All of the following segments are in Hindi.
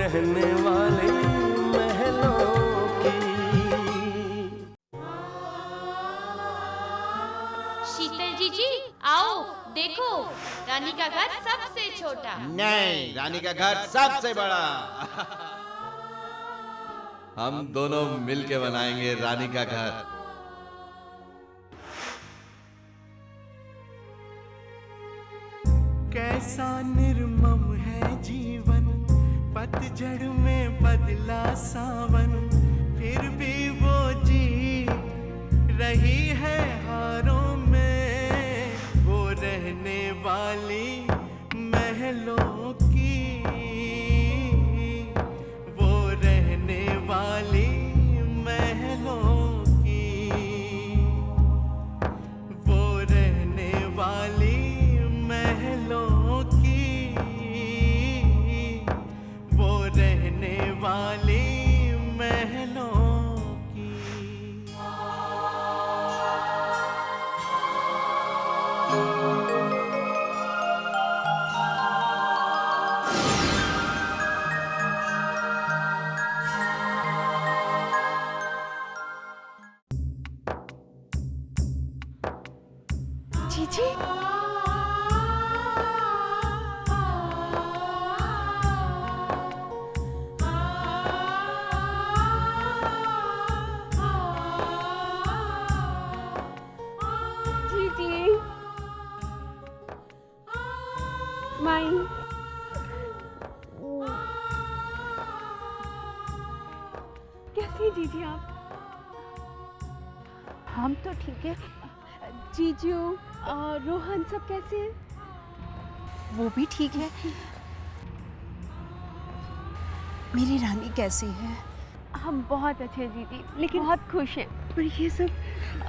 रहने वाली महलों की। शीतल जी आओ देखो, रानी का घर सबसे छोटा। नहीं, रानी का घर सबसे बड़ा। हम दोनों मिलके बनाएंगे रानी का घर। कैसा निर्मम है जीवन, पतझड़ में बदला सावन, फिर भी वो जी रही है हारों में, वो रहने वाली महलों की, वो रहने वाली महलों की, वो रहने वाली महलों की, वो रहने वाली महलों की। जीजी, जीजी, माई, कैसी हैं जीजी आप? हम तो ठीक है। जीजू और रोहन सब कैसे हैं? वो भी ठीक है। मेरी रानी कैसी है? हम बहुत अच्छे हैं जीजी, लेकिन बहुत खुश हैं। पर ये सब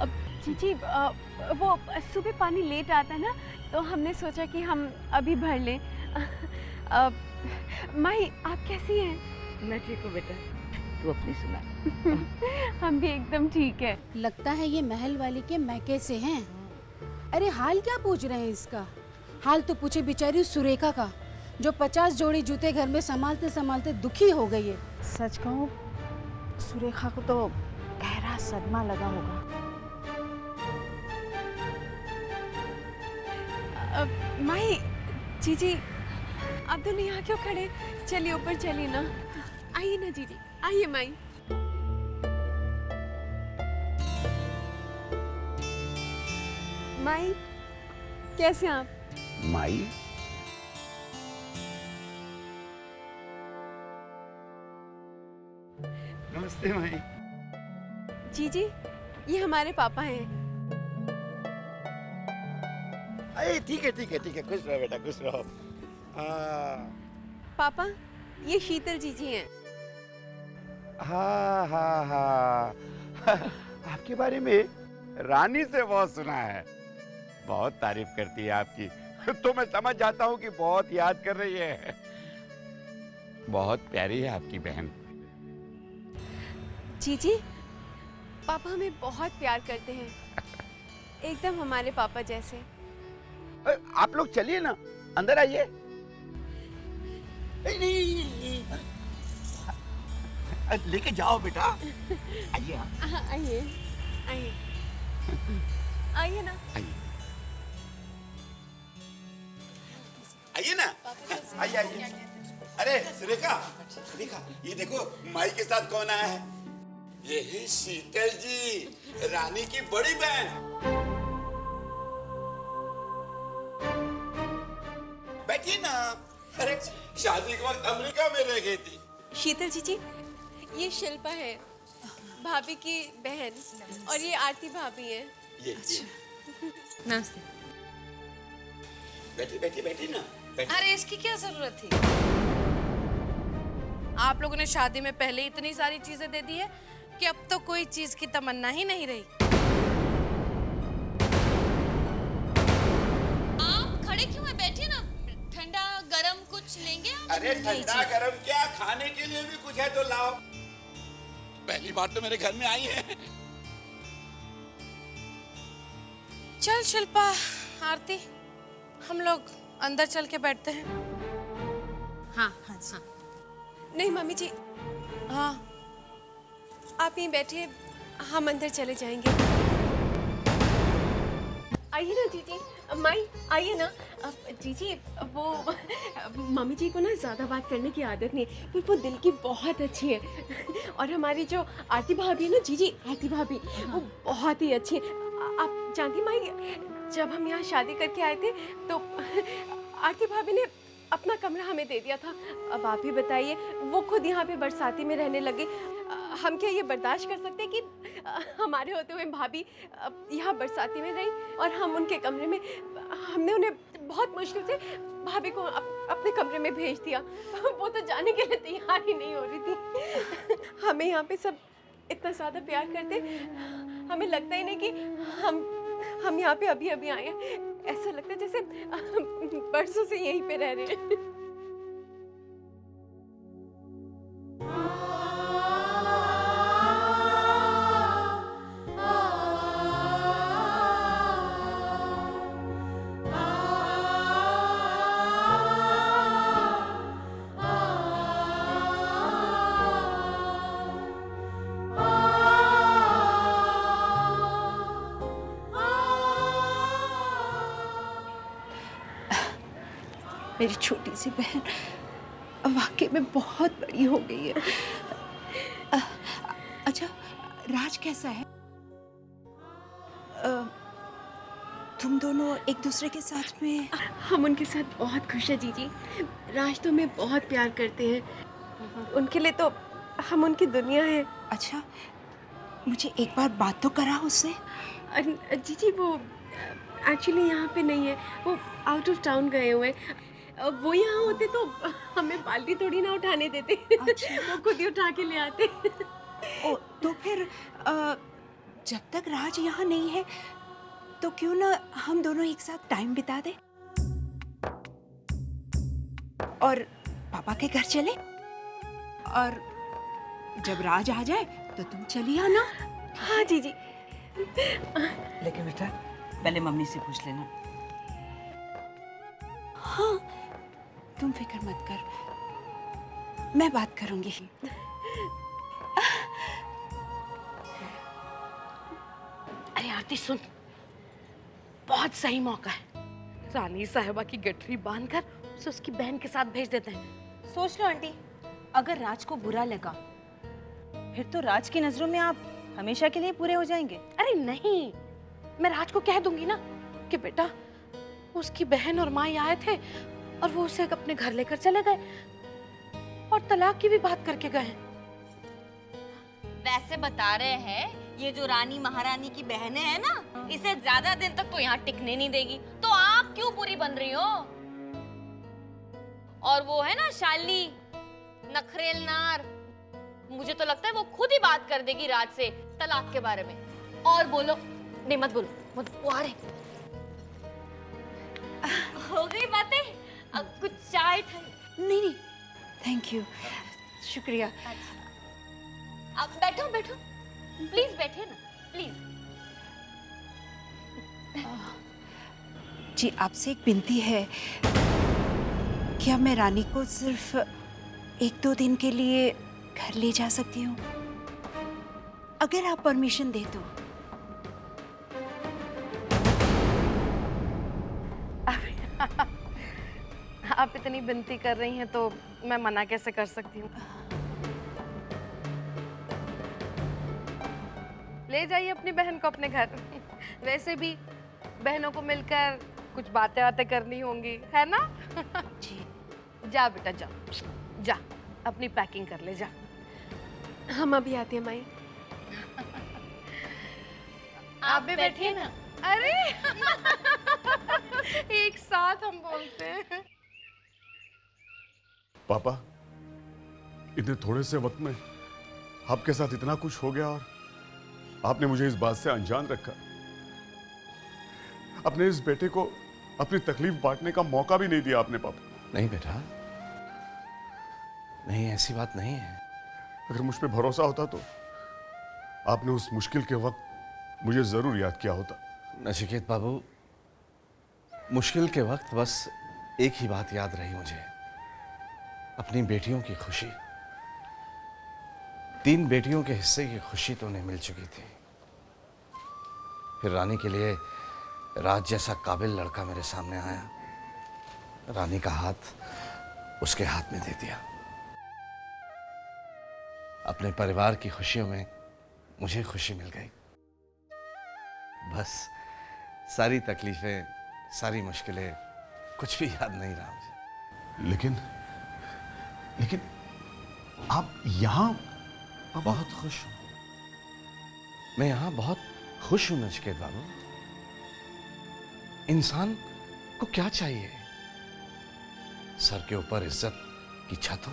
अब जीजी वो सुबह पानी लेट आता है ना, तो हमने सोचा कि हम अभी भर लें। माई आप कैसी हैं? मैं ठीक हूँ बेटा, तू अपनी सुना। हम भी एकदम ठीक है। लगता है ये महल वाली के मैके से हैं। अरे हाल क्या पूछ रहे हैं इसका? हाल तो पूछे बेचारी सुरेखा का, जो 50 जोड़ी जूते घर में संभालते संभालते दुखी हो गई है। सच कहूँ, सुरेखा को तो गहरा सदमा लगा होगा। माई, जीजी आप दोनों यहाँ क्यों खड़े? चलिए ऊपर चलिए ना। आइए ना जीजी, आइए माई। माई कैसे हैं आप? माई, नमस्ते माई। जीजी ये हमारे पापा हैं। अरे ठीक है ठीक है ठीक है, खुश रहो बेटा, खुश रहो। पापा ये शीतल जीजी हैं। हाँ हाँ हाँ आपके बारे में रानी से बहुत सुना है, बहुत तारीफ करती है आपकी। तो मैं समझ जाता हूँ कि बहुत याद कर रही है। बहुत प्यारी है आपकी बहन। जीजी पापा हमें बहुत प्यार करते हैं, एकदम हमारे पापा जैसे। आप लोग चलिए ना, अंदर आइए। लेके जाओ बेटा, आइए आप। आइए आइए आइए ना। आइए ना, आइए आइए। अरे सुरेखा, सुरेखा ये देखो माई के साथ कौन आया है? ये है शीतल जी, रानी की बड़ी बहन। बैठिए ना। अरे शादी के वक्त अमेरिका में रह गई थी। शीतल जीजी ये शिल्पा है, भाभी की बहन, और ये आरती भाभी है। ये नमस्ते। बैठिए बैठिए बैठिए ना, बैठिए। अरे इसकी क्या जरूरत थी? आप लोगों ने शादी में पहले इतनी सारी चीजें दे दी है कि अब तो कोई चीज की तमन्ना ही नहीं रही। आप खड़े क्यों हैं? बैठिए ना, ठंडा गरम कुछ लेंगे आप? अरे ठंडा गरम क्या, खाने के लिए भी कुछ है तो लाओ। पहली बार तो मेरे घर में आई है। चल शिल्पा, आरती, हम लोग अंदर चल के बैठते हैं। हाँ हाँ हाँ। नहीं मम्मी जी, हाँ आप यहीं बैठिए, हम अंदर चले जाएंगे। आइए ना जीजी, माई आइए ना। अब जीजी वो मम्मी जी को ना ज़्यादा बात करने की आदत नहीं है, पर वो दिल की बहुत अच्छी है। और हमारी जो आरती भाभी है ना जीजी, आरती भाभी वो बहुत ही अच्छी है। आप जानती माई, जब हम यहाँ शादी करके आए थे तो आरती भाभी ने अपना कमरा हमें दे दिया था। अब आप ही बताइए, वो खुद यहाँ पे बरसाती में रहने लगे। हम क्या ये बर्दाश्त कर सकते हैं कि हमारे होते हुए भाभी यहाँ बरसाती में रही और हम उनके कमरे में? हमने उन्हें बहुत मुश्किल से भाभी को अपने कमरे में भेज दिया। वो तो जाने के लिए तैयार ही नहीं हो रही थी। हमें यहाँ पे सब इतना ज़्यादा प्यार करते, हमें लगता ही नहीं कि हम यहाँ पे अभी अभी आए हैं। ऐसा लगता है जैसे बरसों से यहीं पे रह रहे हैं। मेरी छोटी सी बहन वाकई में बहुत बड़ी हो गई है। अच्छा, राज कैसा है? तुम दोनों एक दूसरे के साथ में? हम उनके साथ बहुत खुश हैं जीजी। राज तो हमें बहुत प्यार करते हैं। उनके लिए तो हम उनकी दुनिया है। अच्छा, मुझे एक बार बात तो करा उससे। जीजी वो एक्चुअली यहाँ पे नहीं है, वो आउट ऑफ टाउन गए हुए हैं। वो यहाँ होते तो हमें बाल्टी थोड़ी ना उठाने देते। अच्छा। वो खुद ही उठा के ले आते। ओ, तो फिर जब तक राज यहाँ नहीं है तो क्यों ना हम दोनों एक साथ टाइम बिता दें और पापा के घर चले, और जब राज आ जाए तो तुम चली आना। हाँ जीजी। लेकिन बेटा पहले मम्मी से पूछ लेना। हाँ, तुम फिक्र मत कर, मैं बात करूंगी। अरे आरती सुन, बहुत सही मौका है। रानी साहिबा की गठरी बांधकर उसे उसकी बहन के साथ भेज देते हैं। सोच लो आंटी, अगर राज को बुरा लगा फिर तो राज की नजरों में आप हमेशा के लिए पूरे हो जाएंगे। अरे नहीं, मैं राज को कह दूंगी ना कि बेटा उसकी बहन और माँ आए थे और वो उसे अपने घर लेकर चले गए और तलाक की भी बात करके गए। वैसे बता रहे हैं ये जो रानी महारानी की बहनें हैं ना, इसे ज्यादा दिन तक तो यहाँ टिकने नहीं देगी, तो आप क्यों बुरी बन रही हो? और वो है ना शाली नखरेल नार, मुझे तो लगता है वो खुद ही बात कर देगी राज से तलाक के बारे में। और बोलो नहीं, मत बोलो, मत। वो आ रहे। हो गई बातें? अब कुछ चाय नहीं नहीं, थैंक यू, शुक्रिया। अब बैठो बैठो, प्लीज बैठिए ना, प्लीज। जी, आपसे एक विनती है, क्या मैं रानी को सिर्फ 1-2 दिन के लिए घर ले जा सकती हूँ, अगर आप परमिशन दे तो? आप इतनी विनती कर रही हैं तो मैं मना कैसे कर सकती हूँ। ले जाइए अपनी बहन को अपने घर। वैसे भी बहनों को मिलकर कुछ बातें बातें करनी होंगी, है ना? जी। जा बेटा जा, जा अपनी पैकिंग कर ले, जा। हम अभी आते हैं माई। आप भी बैठिए ना। अरे एक साथ हम बोलते हैं। पापा, इतने थोड़े से वक्त में आपके साथ इतना कुछ हो गया और आपने मुझे इस बात से अनजान रखा। अपने इस बेटे को अपनी तकलीफ बांटने का मौका भी नहीं दिया आपने पापा। नहीं बेटा, नहीं, ऐसी बात नहीं है। अगर मुझ पे भरोसा होता तो आपने उस मुश्किल के वक्त मुझे जरूर याद किया होता। नचिकेत बाबू, मुश्किल के वक्त बस एक ही बात याद रही मुझे, अपनी बेटियों की खुशी। 3 बेटियों के हिस्से की खुशी तो उन्हें मिल चुकी थी, फिर रानी के लिए राज जैसा काबिल लड़का मेरे सामने आया। रानी का हाथ उसके हाथ में दे दिया। अपने परिवार की खुशियों में मुझे खुशी मिल गई। बस सारी तकलीफें, सारी मुश्किलें, कुछ भी याद नहीं रहा मुझे। लेकिन आप यहाँ बहुत खुश हूं। मैं यहाँ बहुत खुश हूं नचिकेत बाबू। इंसान को क्या चाहिए? सर के ऊपर इज्जत की छत हो,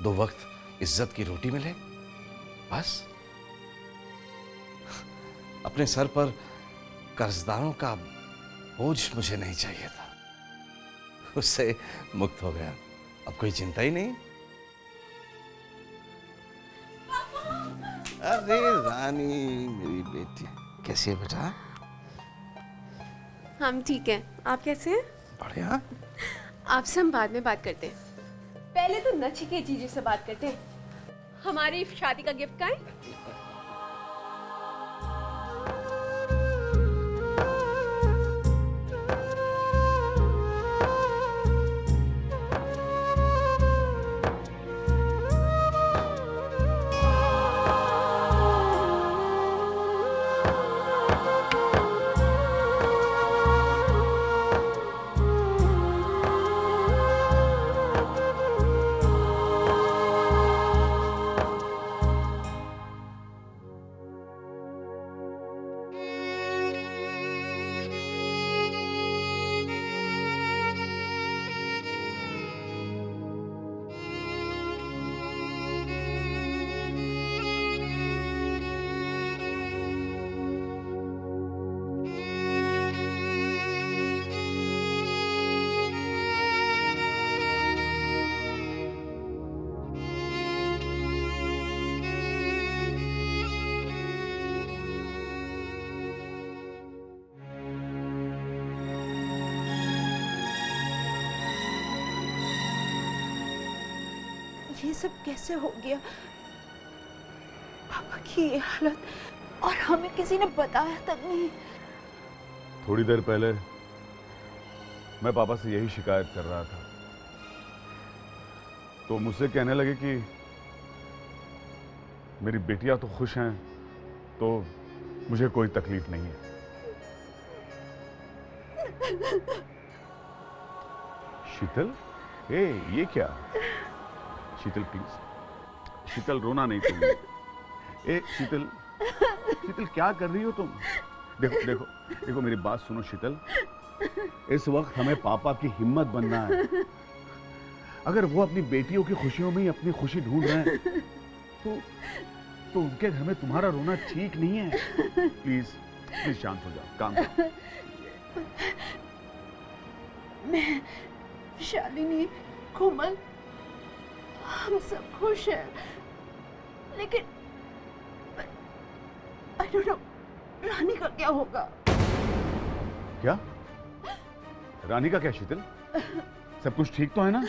2 वक्त इज्जत की रोटी मिले, बस। अपने सर पर कर्जदारों का बोझ मुझे नहीं चाहिए था। उससे मुक्त हो गया, अब कोई चिंता ही नहीं। अरे रानी मेरी बेटी, कैसी है बेटा? हम ठीक हैं, आप कैसे हैं? बढ़िया। आपसे हम बाद में बात करते हैं, पहले तो नचिकेत जीजू से बात करते हैं। हमारी शादी का गिफ्ट का है। ये सब कैसे हो गया? पापा की ये हालत, और हमें किसी ने बताया तक नहीं। थोड़ी देर पहले मैं पापा से यही शिकायत कर रहा था, तो मुझसे कहने लगे कि मेरी बेटियां तो खुश हैं, तो मुझे कोई तकलीफ नहीं है। शीतल, ये क्या? शीतल प्लीज, शीतल रोना नहीं तुम। शीतल, शीतल क्या कर रही हो तुम? देखो देखो देखो, मेरी बात सुनो शीतल। इस वक्त हमें पापा की हिम्मत बनना है। अगर वो अपनी बेटियों की खुशियों में ही अपनी खुशी ढूंढ रहे हैं, तो उनके घर में तुम्हारा रोना ठीक नहीं है। प्लीज प्लीज शांत हो जाओ, काम करो। मैं, शालिनी, कोमल, हम सब खुश हैं, लेकिन आई डोंट नो रानी का क्या होगा। क्या? रानी का क्या शीतल? सब कुछ ठीक तो है ना?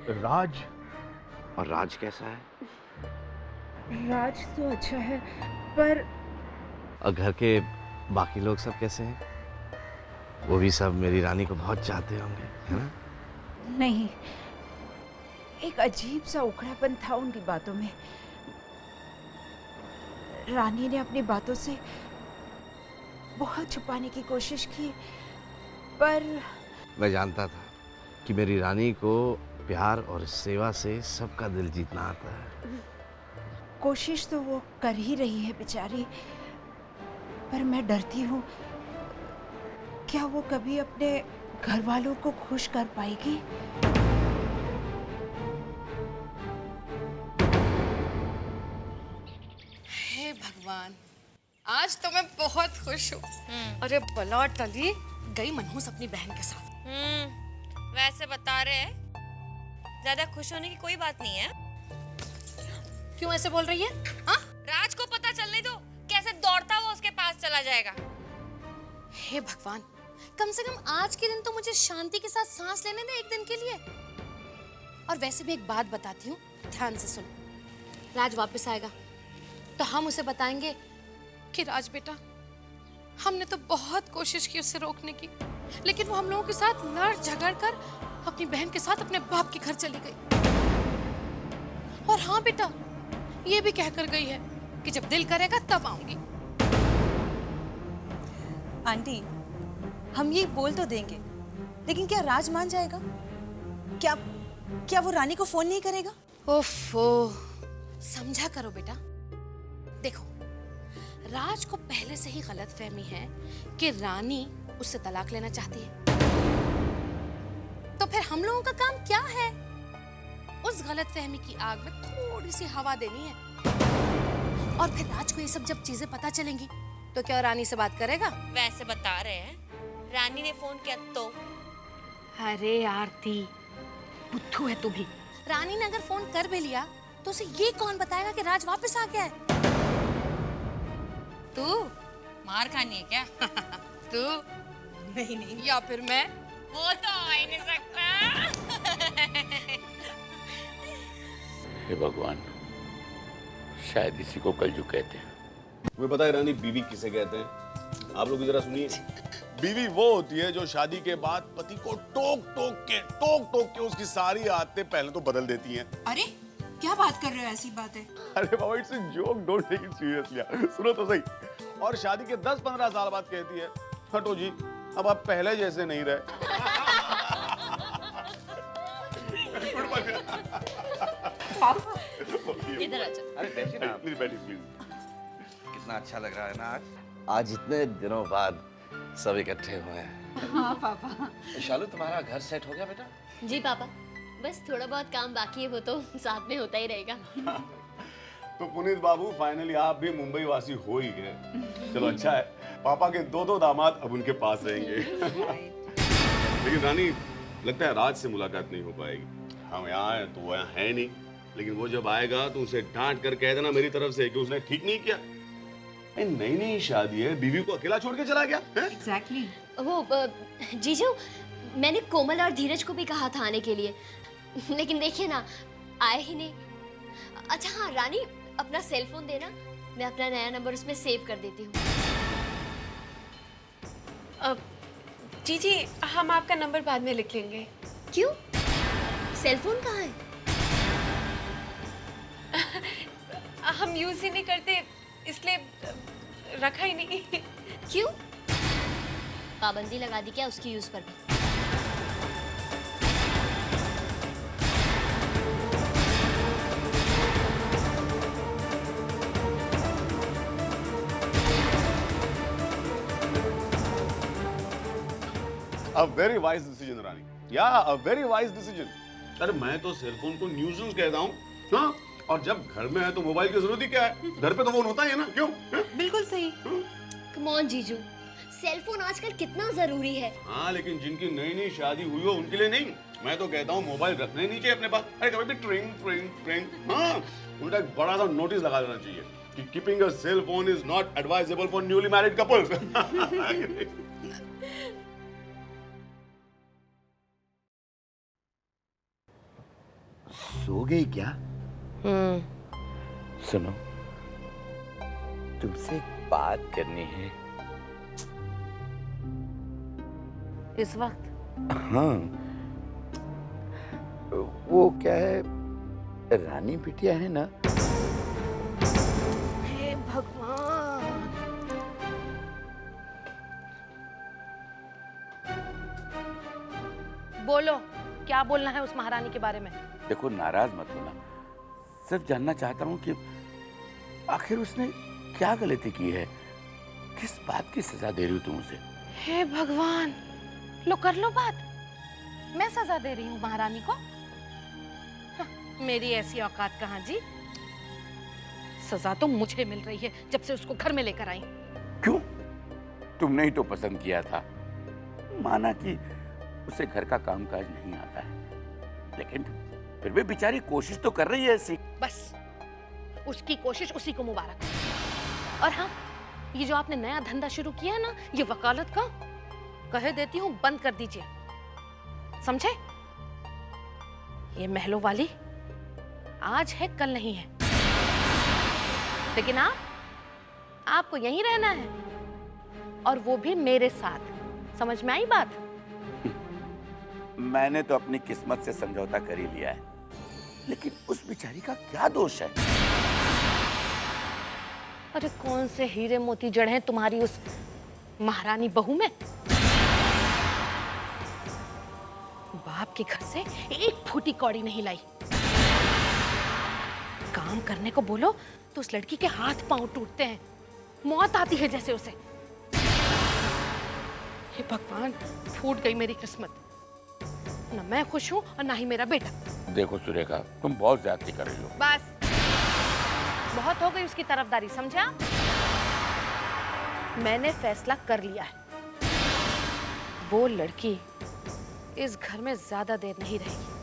राज? और राज कैसा है? राज तो अच्छा है, पर और घर के बाकी लोग सब कैसे हैं? वो भी सब मेरी रानी को बहुत चाहते होंगे, है ना? नहीं, एक अजीब सा उखड़ापन था उनकी बातों में। रानी ने अपनी बातों से बहुत छुपाने की कोशिश की, पर मैं जानता था कि मेरी रानी को प्यार और सेवा से सबका दिल जीतना आता है। कोशिश तो वो कर ही रही है बेचारी, पर मैं डरती हूँ, क्या वो कभी अपने घर वालों को खुश कर पाएगी? हे भगवान, आज तो मैं बहुत खुश हूँ। अरे बला टली गई मनहूस अपनी बहन के साथ। वैसे बता रहे हैं ज्यादा खुश होने की कोई बात नहीं है। क्यों ऐसे बोल रही है? हाँ? राज को पता चलने दो, कैसे दौड़ता हुआ उसके पास चला जाएगा। हे भगवान, कम से कम आज के दिन तो मुझे शांति के साथ सांस लेने दे, एक दिन के लिए। और वैसे भी एक बात बताती हूँ, ध्यान से सुन। राज वापस आएगा तो हम उसे बताएंगे कि राज बेटा, हमने तो बहुत कोशिश की उससे रोकने की, लेकिन वो हम लोगों के साथ लड़ झगड़ कर अपनी बहन के साथ अपने बाप के घर चली गई। और हाँ बेटा, ये भी कहकर गई है कि जब दिल करेगा तब आऊंगी। आंटी, हम ये बोल तो देंगे, लेकिन क्या राज मान जाएगा? क्या वो रानी को फोन नहीं करेगा? ओफो, समझा करो बेटा। देखो, राज को पहले से ही गलतफहमी है कि रानी उससे तलाक लेना चाहती है, तो फिर हम लोगों का काम क्या है? उस गलतफहमी की आग में थोड़ी सी हवा देनी है, और फिर राज को ये सब जब चीजें पता चलेंगी तो क्या रानी से बात करेगा? वैसे बता रहे हैं, रानी ने फोन किया तो? अरे आरती, बुद्धू है तू भी। रानी ने अगर फोन कर भी लिया तो उसे ये कौन बताएगा कि राज वापस आ गया है? तू मार खानी है क्या? तू नहीं, या फिर मैं? वो तो आ ही नहीं सकता। हे भगवान, शायद इसी को कलयुग कहते हैं। तुम्हें पता है रानी, बीवी किसे कहते हैं? आप लोग भी जरा सुनिए। बीवी वो होती है जो शादी के बाद पति को टोक टोक के उसकी सारी आदतें पहले तो बदल देती हैं। अरे क्या बात कर रहे हो? ऐसी बात है? अरे बाबा, it's a joke, don't take it seriously. सुनो तो सही। और शादी के 10-15 साल बाद कहती है, हटो जी, अब आप पहले जैसे नहीं रहे। इधर आ जा। अरे बैठिए ना। प्लीज बैठिए प्लीज। कितना अच्छा लग रहा है ना आज इतने दिनों बाद सब इकट्ठे हुए हैं। हाँ पापा। शालू, तुम्हारा घर सेट हो गया बेटा? जी पापा, बस थोड़ा बहुत काम बाकी है, वो तो साथ में होता ही रहेगा। तो पुनीत बाबू, फाइनली आप भी मुंबई वासी हो ही गए। चलो अच्छा है, पापा के 2 दामाद अब उनके पास रहेंगे। लेकिन रानी, लगता है राज से मुलाकात नहीं हो पाएगी। हम यहाँ हैं तो वो यहाँ है नहीं, लेकिन वो जब आएगा तो उसे डांट कर कह देना मेरी तरफ से कि उसने ठीक नहीं किया। नई शादी है, बीवी को अकेला छोड़ के चला गया। एग्जैक्टली। वो जीजू, मैंने कोमल और धीरज को भी कहा था आने के लिए, लेकिन देखिए ना, आए ही नहीं। अच्छा हाँ रानी, अपना सेल फोन देना, मैं अपना नया नंबर उसमें सेव कर देती हूँ। जीजी, हम आपका नंबर बाद में लिख लेंगे। क्यों? सेल फोन कहाँ है? हम यूज ही नहीं करते, इसलिए रखा ही नहीं। क्यों? पाबंदी लगा दी क्या उसकी यूज पर भी? A very wise decision, Rani. Yeah, a very wise decision। अरे मैं तो सेल फोन को न्यूज़ कहता हूँ, हाँ? और जब घर में है तो मोबाइल की जरूरत ही क्या है? घर पे तो फोन होता ही है ना, क्यों? बिल्कुल सही। Come on जीजू, सेल फोन आजकल कितना जरूरी है। हाँ, लेकिन जिनकी नई शादी हुई हो उनके लिए नहीं। मैं तो कहता हूँ मोबाइल रखना ही नहीं चाहिए अपने पास। अरे कभी भी ट्रिंग ट्रिंग ट्रिंग, हाँ, उल्टा एक बड़ा सा नोटिस लगा देना चाहिए कि keeping a cell phone is not advisable for newly married couples. सो गई क्या? सुनो, तुमसे एक बात करनी है। इस वक्त? हाँ, वो क्या है, रानी बिटिया है ना, हे भगवान। बोलो, क्या बोलना है उस महारानी के बारे में? देखो, नाराज मत होना, सिर्फ जानना चाहता हूँ कि आखिर उसने क्या गलती की है, किस बात की सजा दे रही हो तुम उसे? हे भगवान, लो कर लो बात। मैं सजा दे रही हूँ महारानी को? हाँ, मेरी ऐसी औकात कहाँ जी। सजा तो मुझे मिल रही है जब से उसको घर में लेकर आई। क्यों? तुमने ही तो पसंद किया था। माना कि उसे घर का कामकाज नहीं आता है, लेकिन फिर भी बेचारी कोशिश तो कर रही है ऐसी। बस उसकी कोशिश उसी को मुबारक। और हाँ, ये जो आपने नया धंधा शुरू किया है ना, ये वकालत का, कह देती हूँ बंद कर दीजिए, समझे? ये महलों वाली आज है कल नहीं है। लेकिन आपको यहीं रहना है, और वो भी मेरे साथ। समझ में आई बात? मैंने तो अपनी किस्मत से समझौता कर ही लिया है, लेकिन उस बेचारी का क्या दोष है? अरे कौन से हीरे मोती जड़े हैं तुम्हारी उस महारानी बहू में? बाप के घर से एक फूटी कौड़ी नहीं लाई। काम करने को बोलो तो उस लड़की के हाथ पांव टूटते हैं, मौत आती है जैसे उसे। हे भगवान, फूट गई मेरी किस्मत। ना मैं खुश हूं और ना ही मेरा बेटा। देखो सुरेखा, तुम बहुत ज्यादती कर रही हो। बस बहुत हो गई उसकी तरफदारी, समझा? मैंने फैसला कर लिया है, वो लड़की इस घर में ज्यादा देर नहीं रहेगी।